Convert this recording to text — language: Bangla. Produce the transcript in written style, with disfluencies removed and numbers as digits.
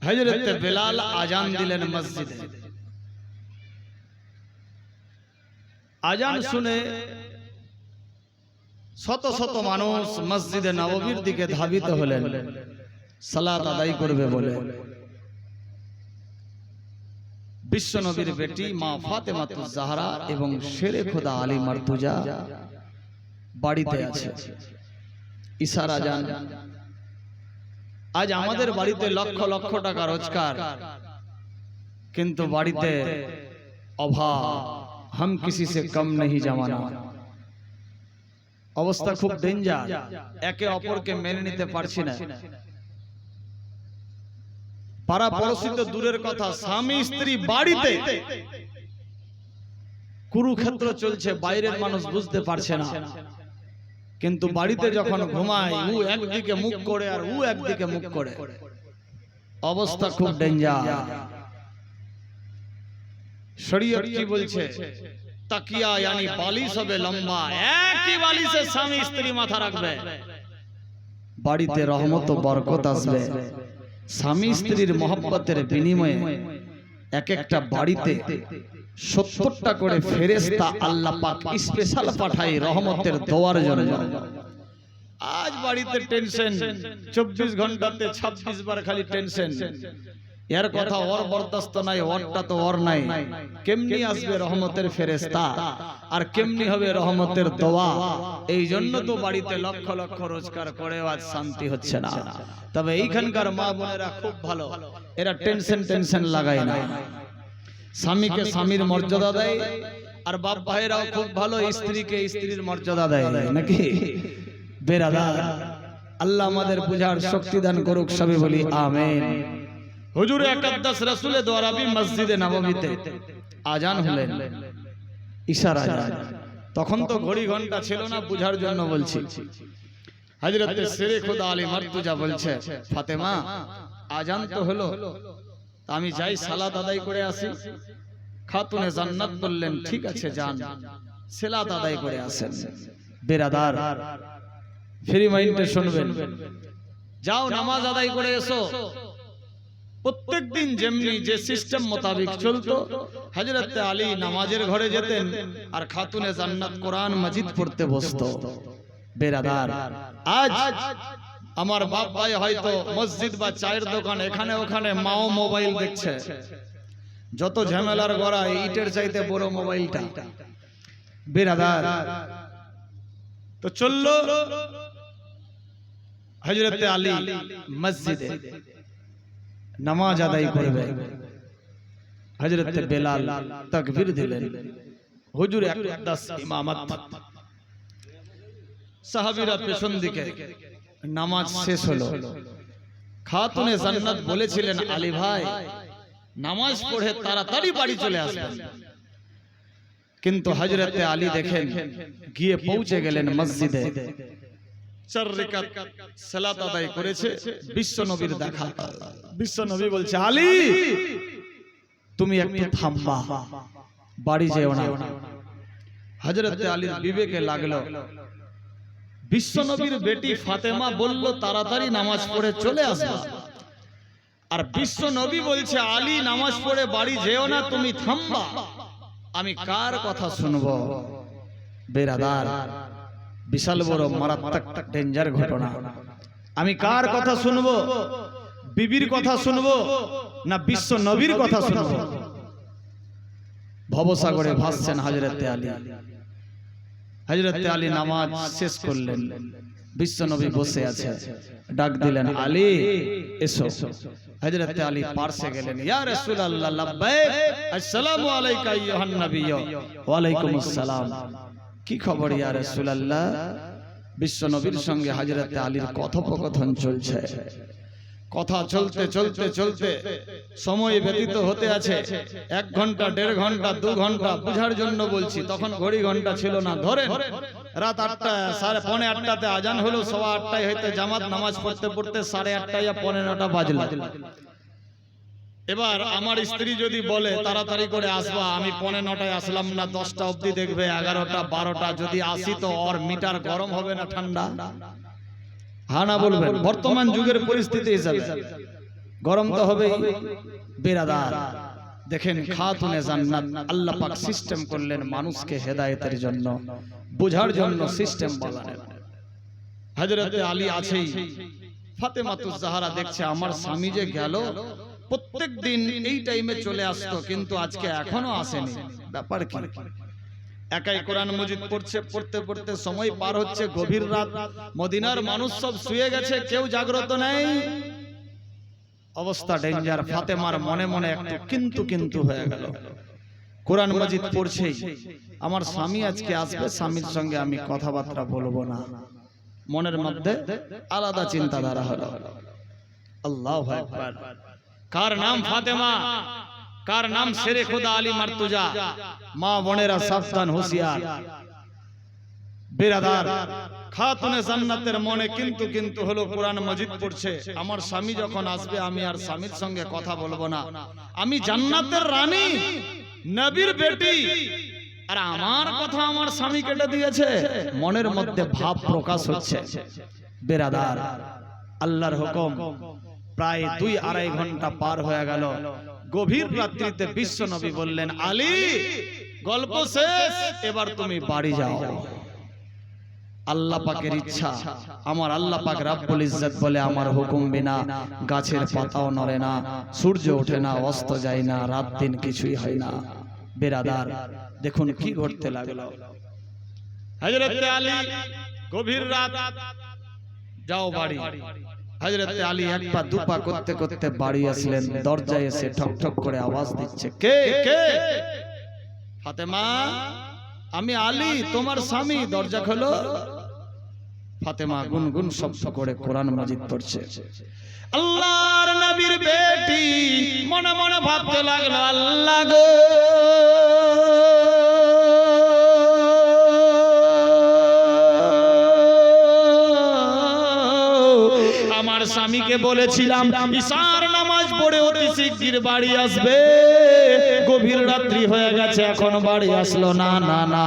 হযরত বেলাল আজান দিলেন মসজিদে। আজান শুনে শত শত মানুষ মসজিদে নববীর দিকে ধাবিত হলেন সালাত আদায় করবে বলে। বিশ্ব নবীর বেটি মা ফাতেমাতুজ জাহরা এবং শেরে খোদা আলী মারতুজা বাড়িতে আছে। ইশার আজান। আজ আমাদের বাড়িতে লক্ষ লক্ষ টাকা রোজগার, কিন্তু বাড়িতে অভাব। हम किसी से कम नहीं जमाना। অবস্থা খুব ডেঞ্জার, একে অপরকে মেনে নিতে পারছি না। পাড়া পড়শি তো দূরের কথা, স্বামী স্ত্রী বাড়িতে কুরুক্ষেত্র চলছে, বাইরের মানুষ বুঝতে পারছে না। কিন্তু বাড়িতে যখন ঘুমায় ও একদিকে মুখ করে আর ও একদিকে মুখ করে, অবস্থা খুব ডেঞ্জার। শরীয়ত কি বলছে? তাকিয়া यानी বালিশ হবে লম্বা, একই বালিশে স্বামী স্ত্রী মাথা রাখবে, বাড়িতে রহমত ও বরকত আসবে। স্বামী স্ত্রীর মহব্বতের বিনিময়ে এক একটা বাড়িতে 70টা করে ফেরেশতা আল্লাহ পাক স্পেশাল পাঠায় রহমতের দোয়ার জন্য। আজ বাড়িতে টেনশন, 24 ঘন্টাতে 26 বার খালি টেনশন। এর কথা ওর বরদাস্ত নাই, ওরটা তো ওর নাই। কেমনি আসবে রহমতের ফেরেশতা আর কেমনি হবে রহমতের দোয়া? এই জন্য তো বাড়িতে লক্ষ লক্ষ রোজগার করেও আজ শান্তি হচ্ছে না। তবে এইখানকার মা বোনেরা খুব ভালো, এরা টেনশন লাগায় না। স্বামীকে স্বামীর মর্যাদা দেয়, আর বাপ ভাইরাও খুব ভালো, স্ত্রীকে স্ত্রীর মর্যাদা দেয় নাকি? বেরাদার, আল্লাহ আমাদের বুঝার শক্তি দান করুক, সবে বলি আমিন। হুজুরে আকদ্দাস রাসূলে দোয়ারাবি মসজিদে নববীতে আজান হলেন, ইশার আজান। তখন তো ঘড়ি ঘন্টা ছিল না, বুঝার জন্য বলছি। হযরত শেরে খোদা আলী মারতুজা বলছে, ফাতেমা আজান তো হলো, আমি যাই সালাত আদায় করে আসি। খাতুনে জান্নাত বললেন, ঠিক আছে যান, সালাত আদায় করে আসেন। বেরাদার, ফ্রি মাইন্ডে শুনবেন, যাও নামাজ আদায় করে এসো। প্রত্যেকদিন যেমনি যে সিস্টেম মোতাবেক চলতো, হযরত আলী নামাজের ঘরে যেতেন আর খাতুনে জান্নাত কোরআন মাজিদ পড়তে বসতো। বেরাদার, আজ আমার বাপ ভাই হয়তো মসজিদ বা চায়ের দোকান এখানে ওখানে মাও মোবাইল দেখছে। যত ঝামেলার গড়া ইটের চাইতে বড় মোবাইলটা। বেরাদার, তো চললো হযরত আলী মসজিদে নামাজ আদায় করবে। হযরত বেলাল তাকবীর দিলেন, হুজুর আকদ্দাস ইমামত, সাহাবীরা পেছন দিকে। নামাজ শেষ হলো। খাতুনে জান্নাত বলেছিলেন, আলী ভাই নামাজ পড়ে তাড়াতাড়ি বাড়ি চলে আসবেন। কিন্তু হযরত আলী দেখেন গিয়ে পৌঁছে গেলেন মসজিদে। 4 রাকাত সালাত আদায় করেছে, বিশ্ব নবীর দেখা। বিশ্ব নবী বলছে, আলী তুমি একটু থামবা, বাড়ি যেও না। হযরত আলীর বিবেকে লাগলো, বিশ্ব নবীর বেটি ফাতেমা বলল তাড়াতাড়ি নামাজ পড়ে চলে আসবা, আর বিশ্ব নবী বলছে আলী নামাজ পড়ে বাড়ি যেও না, তুমি থামবা। আমি কার কথা শুনবো? বেরাদার, বিশাল বড় মারাত্মক ডেঞ্জার ঘটনা। আমি কার কথা শুনবো? বিবির কথা শুনবো না বিশ্ব নবীর কথা শুনবো? ভবসাগরে ভাসছেন হযরত আলী। হযরত আলী নামাজ শেষ করলেন, বিশ্ব নবী বসে আছে। ডাক দিলেন, আলী এসো। হযরত আলী পাশে গেলেন, ইয়া রাসূলুল্লাহ লাব্বাইক, আসসালামু আলাইকা আইয়ুহান নবী। ওয়া আলাইকুমুস সালাম। কি খবর ইয়া রাসূলুল্লাহ? বিশ্ব নবীর সঙ্গে হযরত আলীর কথোপকথন চলছে। কথা চলতে চলতে চলতে সময় ব্যতীত হতে আছে 1 ঘন্টা, 1.5 ঘন্টা, 2 ঘন্টা, বুঝার জন্য বলছি। তখন ঘড়ি ঘন্টা ছিল না। ধরেন রাত 8টা, 8:30তে আজান হলো, 8:15 হইতে জামাত নামাজ পড়তে পড়তে 8:30 या 9:15 বাজলো। এবার আমার স্ত্রী যদি বলে তাড়াতাড়ি করে আসবা, আমি 9:15 আসলাম না, 10টা অবধি দেখবে, 11টা 12টা। যদি আসি তো ওর মিটার গরম হবে না ঠান্ডা? হ্যাঁ না বলবেন? বর্তমান যুগের পরিস্থিতি হিসাবে গরম তো হবেই বিরাদার। দেখেন খাতুনে জান্নাত আল্লাহ পাক সিস্টেম করলেন মানুষকে হেদায়েতের জন্য, বোঝার জন্য সিস্টেম বানালেন। হযরতে আলী আছেই, ফাতেমাতুজ জাহরা দেখছে আমার স্বামী যে গেল, প্রত্যেক দিন এই টাইমে চলে আসতো, কিন্তু আজকে এখনো আসেনি, ব্যাপার কি? একাই কোরআন মজিদ পড়ছে, পড়তে পড়তে সময় পার হচ্ছে, গভীর রাত, মদিনার মানুষ সব শুয়ে গেছে, কেউ জাগ্রত নেই, অবস্থা ডেঞ্জার। ফাতেমার মনে মনে একটু কিন্তু কিন্তু হয়ে গেল। কোরআন মজিদ পড়ছেই, আমার স্বামী আজকে আসবে, স্বামীর সঙ্গে আমি কথাবার্তা বলবো না, মনের মধ্যে আলাদা চিন্তাধারা হলো। আল্লাহু আকবার। কার নাম ফাতেমা, কার নাম শেরে খোদা আলী মার্তুজা। মা বোনেরা সাবধান, হুঁশিয়ার বিরাদার। খাতুনে জান্নাতের মনে কিন্তু কিন্তু হলো, কোরআন মাজিদ পড়ছে, আমার স্বামী যখন আসবে আমি আর স্বামীর সঙ্গে কথা বলবো না, আমি জান্নাতের রানী, নবীর বেটি, আর আমার কথা আমার স্বামী কেটে দিয়েছে। মনের মধ্যে ভাব প্রকাশ হচ্ছে বিরাদার। আল্লাহর হুকুম, প্রায় 2-2.5 ঘন্টা পার হয়ে গেল। গভীর রাত্রিতে বিশ্ব নবী বললেন, আলী গল্প শেষ, এবার তুমি বাড়ি যাও। আল্লাহ পাকের ইচ্ছা, আমার আল্লাহ পাক রব্বুল ইজ্জত বলে, আমার হুকুম বিনা গাছের পাতাও নড়ে না, সূর্য ওঠে না, অস্ত যায় না, রাত দিন কিছুই হয় না। বিরাদার দেখুন কি ঘটতে লাগলো। হযরতে আলী গভীর রাত, যাও বাড়ি। হযরতে আলী 1 পা 2 পা করতে করতে বাড়ি আসলেন। দরজায় এসে ঠক ঠক করে আওয়াজ দিচ্ছে, কে কে? ফাতেমা, আমি আলী, তোমার স্বামী, দরজা খোলো। ফাতেমা গুনগুন শব্দ করে কোরআন মাজিদ পড়ছে। আল্লাহর নবীর বেটি মনে মনে ভাবতে লাগলো, আল্লাহ গো, আমার স্বামীকে বলেছিলাম ইশার নামাজ পড়ে অতি শিগগির বাড়ি আসবে, গভীর রাত্রি হয়ে গেছে, এখন বাড়ি আসলো না। না না,